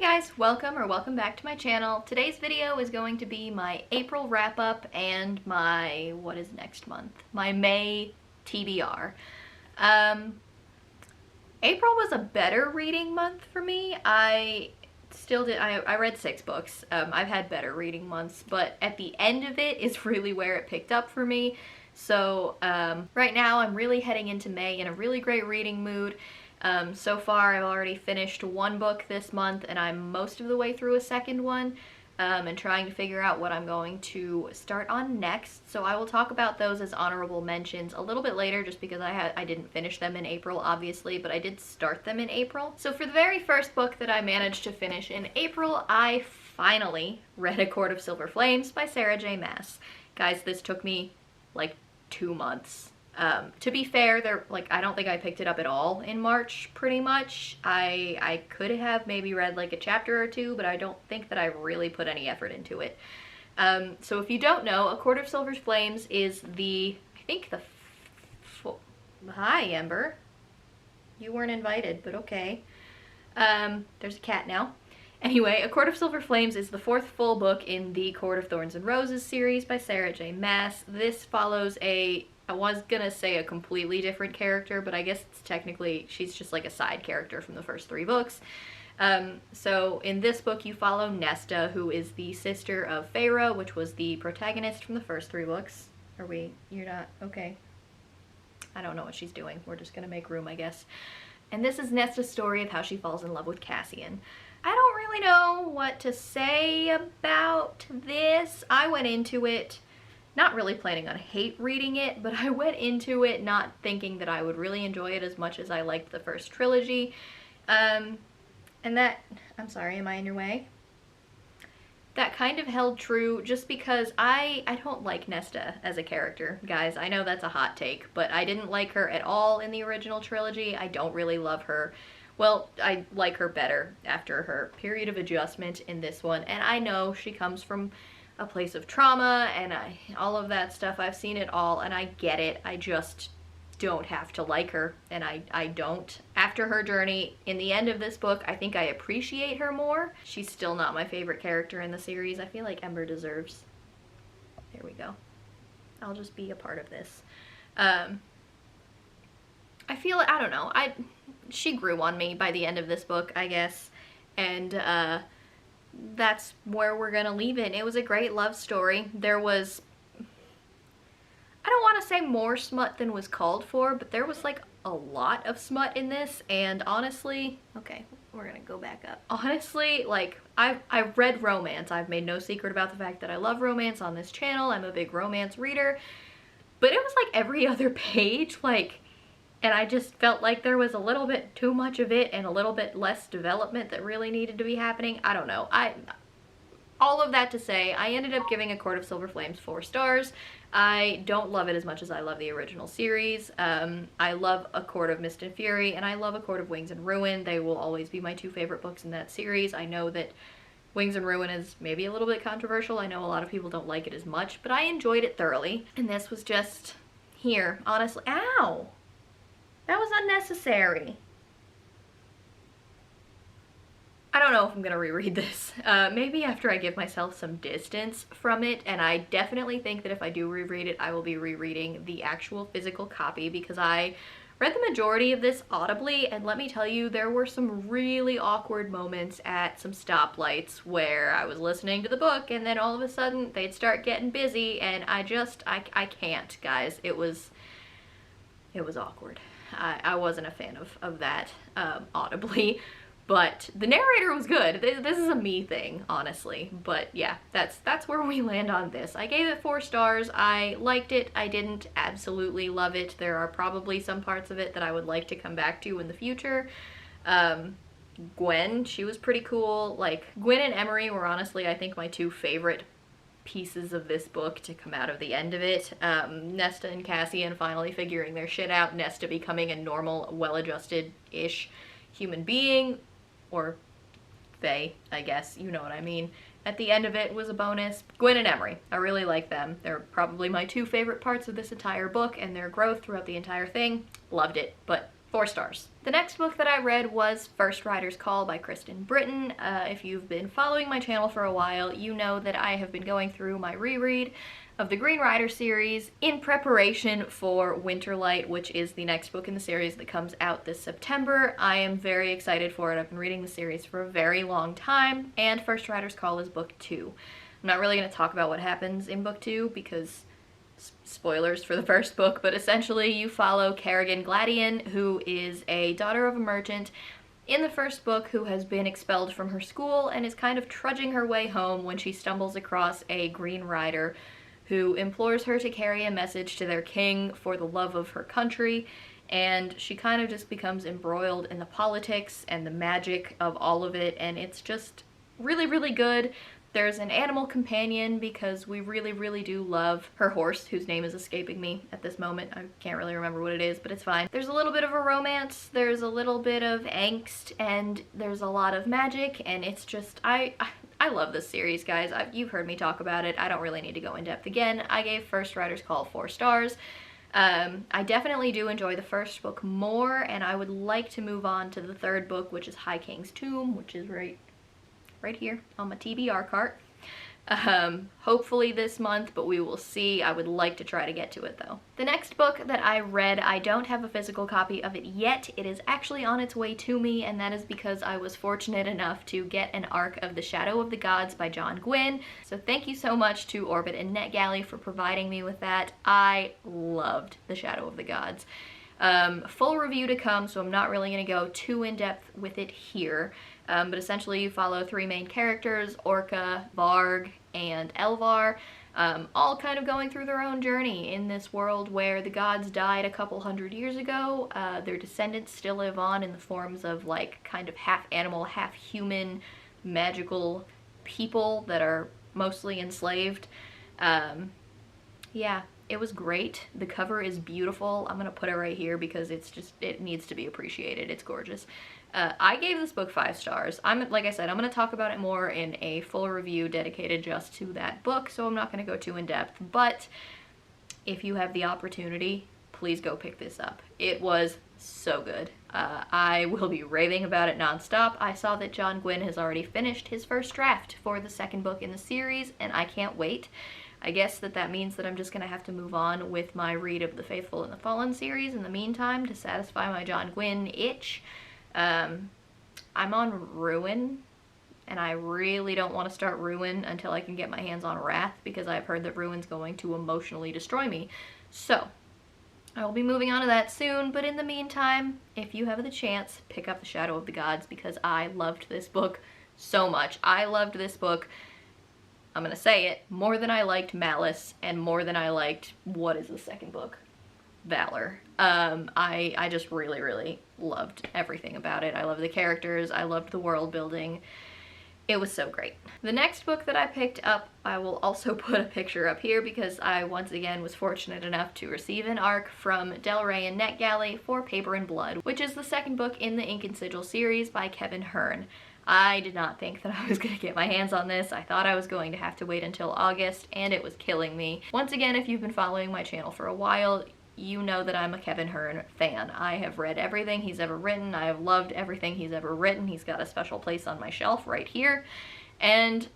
guys, welcome back to my channel. Today's video is going to be my April wrap-up and my, what is next month? My May TBR. April was a better reading month for me. I read 6 books. I've had better reading months, but at the end of it is really where it picked up for me. So right now I'm really heading into May in a really great reading mood. So far I've already finished 1 book this month and I'm most of the way through a second one and trying to figure out what I'm going to start on next. So I will talk about those as honorable mentions a little bit later just because I didn't finish them in April obviously, but I did start them in April. So for the very first book that I managed to finish in April, I finally read A Court of Silver Flames by Sarah J. Maas. Guys, this took me like 2 months. To be fair, I don't think I picked it up at all in March, pretty much. I could have maybe read like a chapter or 2, but I don't think that I really put any effort into it. So if you don't know, A Court of Silver Flames is hi, Ember. You weren't invited, but okay. There's a cat now. Anyway, A Court of Silver Flames is the 4th full book in the Court of Thorns and Roses series by Sarah J. Maas. This follows I was gonna say a completely different character, but I guess it's technically, she's just like a side character from the first 3 books. So in this book you follow Nesta, who is the sister of Feyre, which was the protagonist from the first 3 books. You're not? Okay. I don't know what she's doing. We're just gonna make room, I guess. And this is Nesta's story of how she falls in love with Cassian. I don't really know what to say about this. I went into it not really planning on hate reading it, but I went into it not thinking that I would really enjoy it as much as I liked the first trilogy. And that, I'm sorry, am I in your way? That kind of held true just because I don't like Nesta as a character, guys. I know that's a hot take, but I didn't like her at all in the original trilogy. I don't really love her. Well, I like her better after her period of adjustment in this one, and I know she comes from a place of trauma and all of that stuff. I've seen it all and I get it. I just don't have to like her, and I don't. After her journey in the end of this book, I think I appreciate her more. She's still not my favorite character in the series. I feel like Ember deserves. There we go. I'll just be a part of this. I don't know. She grew on me by the end of this book, I guess. And that's where we're gonna leave it. It was a great love story. There was, I don't want to say more smut than was called for, but there was like a lot of smut in this, and honestly, okay, we're gonna go back up. Honestly, like, I've read romance. I've made no secret about the fact that I love romance on this channel. I'm a big romance reader, but it was like every other page, and I just felt like there was a little bit too much of it and a little bit less development that really needed to be happening. I don't know. All of that to say, I ended up giving A Court of Silver Flames 4 stars. I don't love it as much as I love the original series. I love A Court of Mist and Fury, and I love A Court of Wings and Ruin. They will always be my 2 favorite books in that series. I know that Wings and Ruin is maybe a little bit controversial. I know a lot of people don't like it as much, but I enjoyed it thoroughly. And this was just here, honestly. Ow! That was unnecessary. I don't know if I'm gonna reread this. Maybe after I give myself some distance from it, and I definitely think that if I do reread it, I will be rereading the actual physical copy because I read the majority of this audibly, and let me tell you, there were some really awkward moments at some stoplights where I was listening to the book and then all of a sudden they'd start getting busy, and I can't, guys. It was awkward. I wasn't a fan of that audibly, but the narrator was good. This is a me thing, honestly, but yeah, that's where we land on this. I gave it 4 stars. I liked it. I didn't absolutely love it. There are probably some parts of it that I would like to come back to in the future. Gwen, she was pretty cool. Like, Gwen and Emery were honestly, I think, my 2 favorite pieces of this book to come out of the end of it. Nesta and Cassian finally figuring their shit out, Nesta becoming a normal, well-adjusted-ish human being, or they, I guess, you know what I mean. At the end of it was a bonus. Gwen and Emery, I really like them. They're probably my 2 favorite parts of this entire book, and their growth throughout the entire thing. Loved it, but 4 stars. The next book that I read was First Rider's Call by Kristin Britton. If you've been following my channel for a while, you know that I have been going through my reread of the Green Rider series in preparation for Winterlight, which is the next book in the series that comes out this September. I am very excited for it. I've been reading the series for a very long time, and First Rider's Call is book 2. I'm not really going to talk about what happens in book 2 because spoilers for the first book, but essentially you follow Kerrigan Gladian, who is a daughter of a merchant in the first book who has been expelled from her school and is kind of trudging her way home when she stumbles across a Green Rider who implores her to carry a message to their king for the love of her country, and she kind of just becomes embroiled in the politics and the magic of all of it, and it's just really, really good. There's an animal companion because we really, really do love her horse, whose name is escaping me at this moment. I can't really remember what it is, but it's fine. There's a little bit of a romance, there's a little bit of angst, and there's a lot of magic, and it's just, I love this series, guys. You've heard me talk about it. I don't really need to go in depth again. I gave First Rider's Call 4 stars. I definitely do enjoy the first book more, and I would like to move on to the third book, which is High King's Tomb, which is right here on my TBR cart. Hopefully this month, but we will see. I would like to try to get to it though. The next book that I read, I don't have a physical copy of it yet. It is actually on its way to me, and that is because I was fortunate enough to get an arc of The Shadow of the Gods by John Gwynne. So thank you so much to Orbit and NetGalley for providing me with that. I loved The Shadow of the Gods. Full review to come, so I'm not really going to go too in-depth with it here. But essentially you follow 3 main characters, Orca, Varg, and Elvar, all kind of going through their own journey in this world where the gods died a couple hundred years ago. Their descendants still live on in the forms of like kind of half animal, half human, magical people that are mostly enslaved. Yeah. It was great. The cover is beautiful. I'm gonna put it right here because it needs to be appreciated. It's gorgeous. I gave this book 5 stars. Like I said, I'm gonna talk about it more in a full review dedicated just to that book, so I'm not gonna go too in depth, but if you have the opportunity, please go pick this up. It was so good. I will be raving about it nonstop. I saw that John Gwynne has already finished his first draft for the second book in the series, and I can't wait. I guess that means that I'm just going to have to move on with my read of the Faithful and the Fallen series in the meantime to satisfy my John Gwynne itch. I'm on Ruin, and I really don't want to start Ruin until I can get my hands on Wrath, because I've heard that Ruin's going to emotionally destroy me. So, I will be moving on to that soon, but in the meantime, if you have the chance, pick up The Shadow of the Gods, because I loved this book so much. I loved this book, I'm gonna say it, more than I liked Malice, and more than I liked, what is the second book? Valor. I just really, really loved everything about it. I loved the characters, I loved the world building. It was so great. The next book that I picked up, I will also put a picture up here because I once again was fortunate enough to receive an arc from Del Rey and NetGalley for Paper and Blood, which is the second book in the Ink and Sigil series by Kevin Hearn. I did not think that I was going to get my hands on this. I thought I was going to have to wait until August, and it was killing me. Once again, if you've been following my channel for a while, you know that I'm a Kevin Hearn fan. I have read everything he's ever written. I have loved everything he's ever written. He's got a special place on my shelf right here. And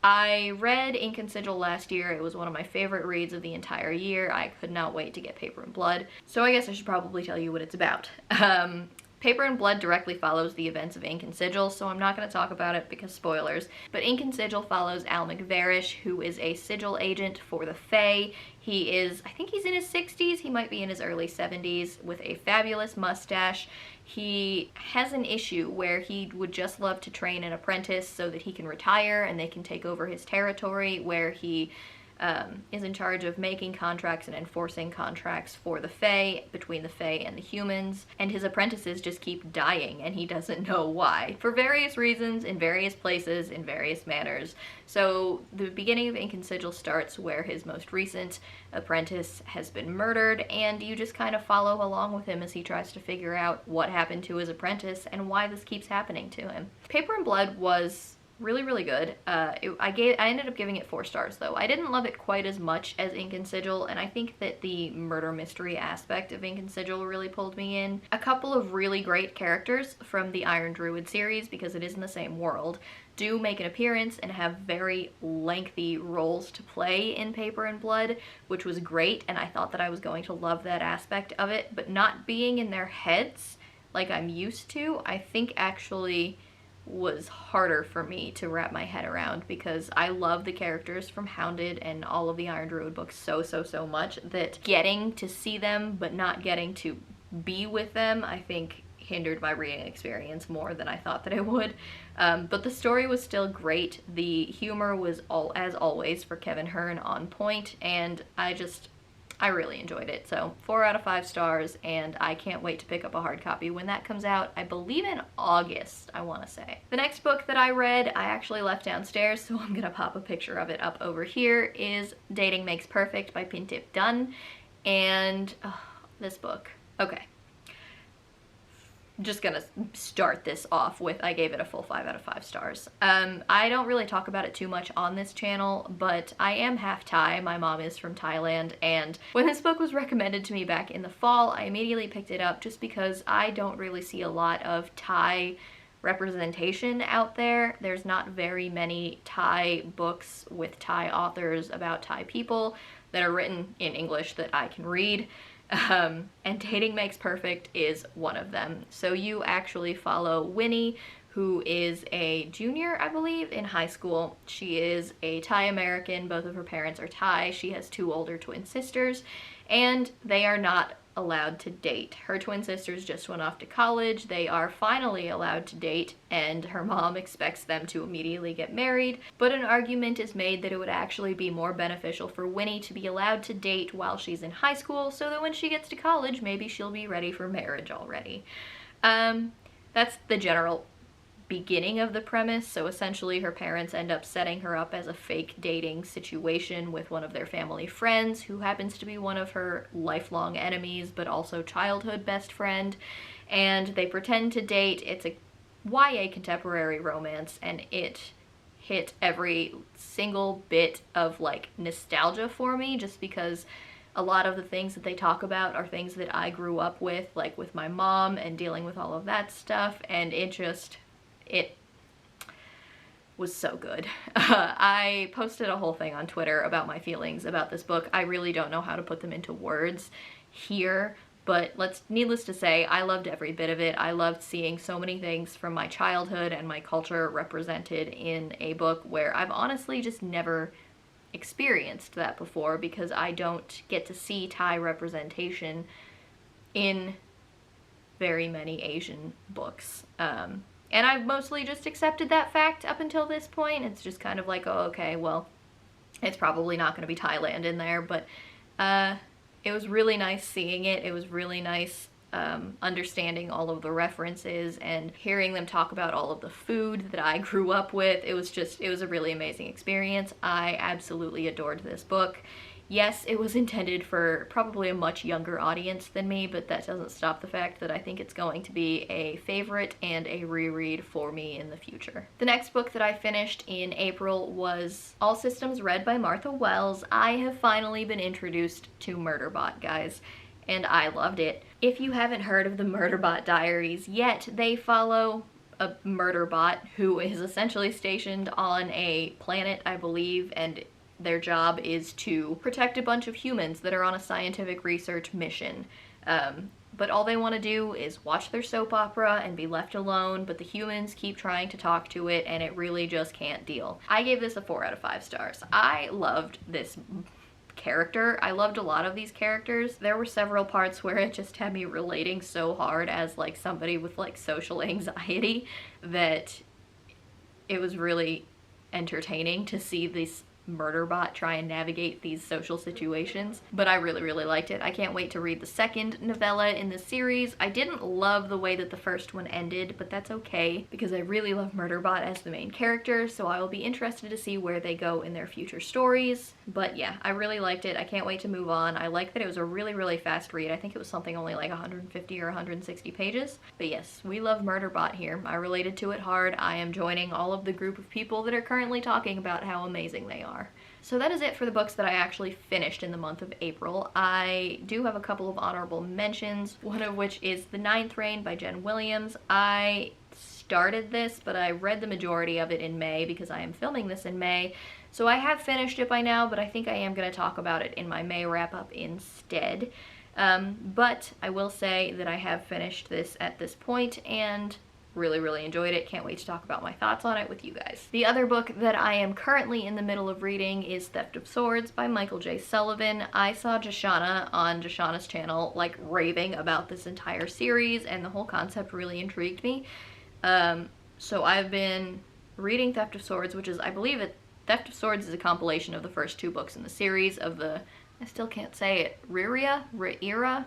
I read Ink and Sigil last year. It was one of my favorite reads of the entire year. I could not wait to get Paper and Blood. So I guess I should probably tell you what it's about. Paper and Blood directly follows the events of Ink and Sigil, so I'm not going to talk about it because spoilers. But Ink and Sigil follows Al McVarish, who is a sigil agent for the Fae. He is, I think he's in his 60s, he might be in his early 70s, with a fabulous mustache. He has an issue where he would just love to train an apprentice so that he can retire and they can take over his territory, where he is in charge of making contracts and enforcing contracts for the Fae, between the Fae and the humans, and his apprentices just keep dying and he doesn't know why, for various reasons, in various places, in various manners. So the beginning of Ink and Sigil starts where his most recent apprentice has been murdered, and you just kind of follow along with him as he tries to figure out what happened to his apprentice and why this keeps happening to him. Paper and Blood was Really, really good. I ended up giving it 4 stars though. I didn't love it quite as much as Ink and Sigil, and I think that the murder mystery aspect of Ink and Sigil really pulled me in. A couple of really great characters from the Iron Druid series, because it is in the same world, do make an appearance and have very lengthy roles to play in Paper and Blood, which was great, and I thought that I was going to love that aspect of it, but not being in their heads like I'm used to, I think actually was harder for me to wrap my head around, because I love the characters from Hounded and all of the Iron Druid books so much that getting to see them but not getting to be with them, I think hindered my reading experience more than I thought that it would. But the story was still great. The humor was, as always, for Kevin Hearn, on point, and I really enjoyed it. So 4 out of 5 stars, and I can't wait to pick up a hard copy when that comes out. I believe in August, I want to say. The next book that I read, I actually left downstairs, so I'm gonna pop a picture of it up over here, is Dating Makes Perfect by Pintip Dunn. And this book, okay. Just gonna start this off with, I gave it a full 5 out of 5 stars. I don't really talk about it too much on this channel, but I am half Thai. My mom is from Thailand, and when this book was recommended to me back in the fall, I immediately picked it up just because I don't really see a lot of Thai representation out there. There's not very many Thai books with Thai authors about Thai people that are written in English that I can read. And Dating Makes Perfect is one of them. So you actually follow Winnie, who is a junior, I believe, in high school. She is a Thai American. Both of her parents are Thai. She has 2 older twin sisters, and they are not allowed to date. Her twin sisters just went off to college. They are finally allowed to date, and her mom expects them to immediately get married, but an argument is made that it would actually be more beneficial for Winnie to be allowed to date while she's in high school, so that when she gets to college, maybe she'll be ready for marriage already. That's the general beginning of the premise. So essentially her parents end up setting her up as a fake dating situation with one of their family friends, who happens to be one of her lifelong enemies but also childhood best friend, and they pretend to date. It's a YA contemporary romance, and it hit every single bit of like nostalgia for me, just because a lot of the things that they talk about are things that I grew up with, like with my mom and dealing with all of that stuff, and it was so good. I posted a whole thing on Twitter about my feelings about this book. I really don't know how to put them into words here, but needless to say, I loved every bit of it. I loved seeing so many things from my childhood and my culture represented in a book where I've honestly just never experienced that before, because I don't get to see Thai representation in very many Asian books. And I've mostly just accepted that fact up until this point. It's just kind of like, oh, okay, well, it's probably not going to be Thailand in there, but it was really nice seeing it. It was really nice understanding all of the references and hearing them talk about all of the food that I grew up with. It was a really amazing experience. I absolutely adored this book. Yes, it was intended for probably a much younger audience than me, but that doesn't stop the fact that I think it's going to be a favorite and a reread for me in the future. The next book that I finished in April was All Systems Red by Martha Wells. I have finally been introduced to Murderbot, guys, and I loved it. If you haven't heard of the Murderbot Diaries yet, they follow a murderbot who is essentially stationed on a planet, I believe, and their job is to protect a bunch of humans that are on a scientific research mission. But all they want to do is watch their soap opera and be left alone, but the humans keep trying to talk to it, and it really just can't deal. I gave this a 4 out of 5 stars. I loved this character. I loved a lot of these characters. There were several parts where it just had me relating so hard as like somebody with like social anxiety that it was really entertaining to see Murderbot try and navigate these social situations. But I really, really liked it. I can't wait to read the second novella in the series. I didn't love the way that the first one ended, but that's okay because I really love Murderbot as the main character, so I will be interested to see where they go in their future stories. But yeah, I really liked it. I can't wait to move on. I like that it was a really, really fast read. I think it was something only like 150 or 160 pages. But yes, we love Murderbot here. I related to it hard. I am joining all of the group of people that are currently talking about how amazing they are. So that is it for the books that I actually finished in the month of April. I do have a couple of honorable mentions, one of which is The Ninth Reign by Jen Williams. I started this, but I read the majority of it in May because I am filming this in May. So I have finished it by now, but I think I am going to talk about it in my May wrap-up instead. But I will say that I have finished this at this point and really, really enjoyed it. Can't wait to talk about my thoughts on it with you guys. The other book that I am currently in the middle of reading is Theft of Swords by Michael J. Sullivan. I saw Jashana on Jashana's channel like raving about this entire series, and the whole concept really intrigued me. So I've been reading Theft of Swords, which is, I believe Theft of Swords is a compilation of the first 2 books in the series of the, I still can't say it, Rhaeira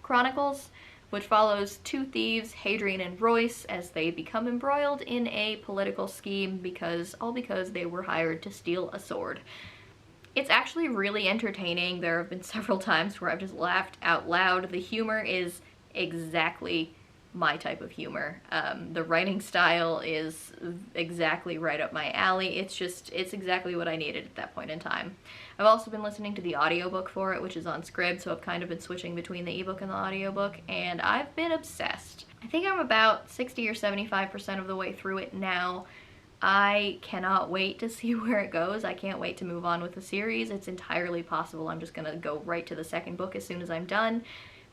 Chronicles, which follows 2 thieves, Hadrian and Royce, as they become embroiled in a political scheme because they were hired to steal a sword. It's actually really entertaining. There have been several times where I've just laughed out loud. The humor is exactly my type of humor. The writing style is exactly right up my alley. It's exactly what I needed at that point in time. I've also been listening to the audiobook for it, which is on Scribd, so I've kind of been switching between the ebook and the audiobook, and I've been obsessed. I think I'm about 60 or 75% of the way through it now. I cannot wait to see where it goes. I can't wait to move on with the series. It's entirely possible I'm just gonna go right to the second book as soon as I'm done.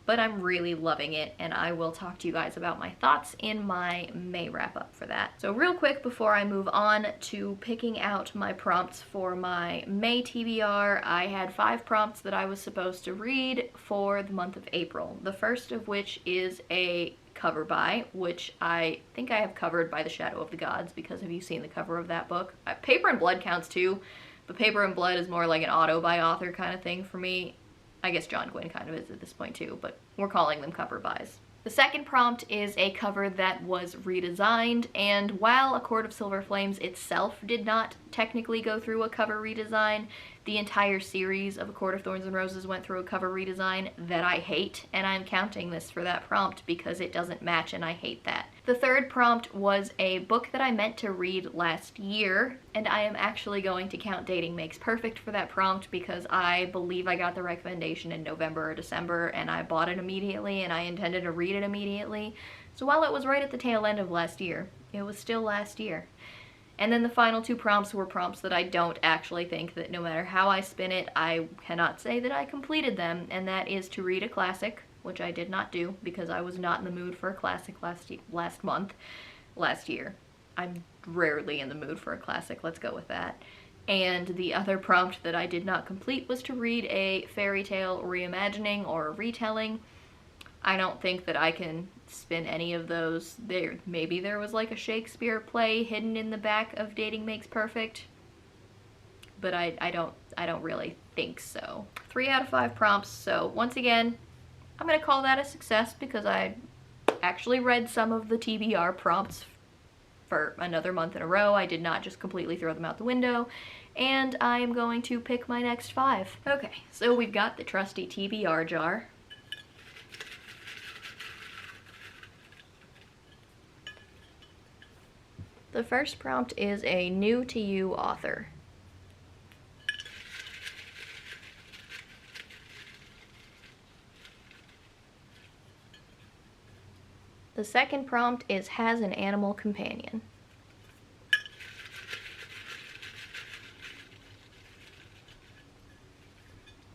But I'm really loving it, and I will talk to you guys about my thoughts in my May wrap-up for that. So real quick before I move on to picking out my prompts for my May TBR, I had 5 prompts that I was supposed to read for the month of April. The first of which is a cover by, which I think I have covered by The Shadow of the Gods, because have you seen the cover of that book? Paper and Blood counts too, but Paper and Blood is more like an auto by author kind of thing for me. I guess John Gwynne kind of is at this point too, but we're calling them cover buys. The second prompt is a cover that was redesigned, and while A Court of Silver Flames itself did not technically go through a cover redesign, the entire series of A Court of Thorns and Roses went through a cover redesign that I hate, and I'm counting this for that prompt because it doesn't match and I hate that. The third prompt was a book that I meant to read last year, and I am actually going to count Dating Makes Perfect for that prompt because I believe I got the recommendation in November or December and I bought it immediately and I intended to read it immediately. So while it was right at the tail end of last year, it was still last year. And then the final 2 prompts were prompts that I don't actually think that no matter how I spin it, I cannot say that I completed them, and that is to read a classic, which I did not do because I was not in the mood for a classic last year. I'm rarely in the mood for a classic, let's go with that. And the other prompt that I did not complete was to read a fairy tale reimagining or a retelling. I don't think that I can spin any of those. Maybe there was like a Shakespeare play hidden in the back of Dating Makes Perfect, but I don't really think so. 3 out of 5 prompts, so once again, I'm gonna call that a success because I actually read some of the TBR prompts for another month in a row. I did not just completely throw them out the window, and I am going to pick my next 5. Okay, so we've got the trusty TBR jar. The first prompt is a new to you author. The second prompt is has an animal companion.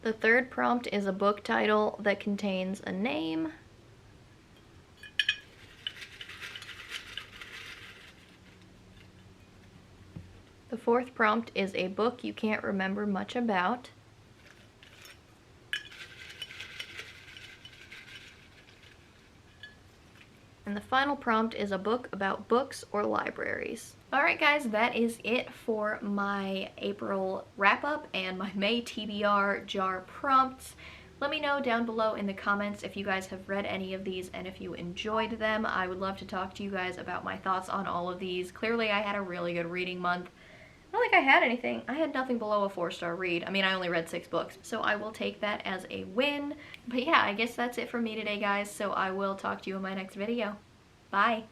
The third prompt is a book title that contains a name. The fourth prompt is a book you can't remember much about. And the final prompt is a book about books or libraries. Alright guys, that is it for my April wrap-up and my May TBR jar prompts. Let me know down below in the comments if you guys have read any of these and if you enjoyed them. I would love to talk to you guys about my thoughts on all of these. Clearly I had a really good reading month. I don't think I had anything. I had nothing below a 4-star read. I mean, I only read 6 books, so I will take that as a win. But yeah, I guess that's it for me today, guys, so I will talk to you in my next video. Bye!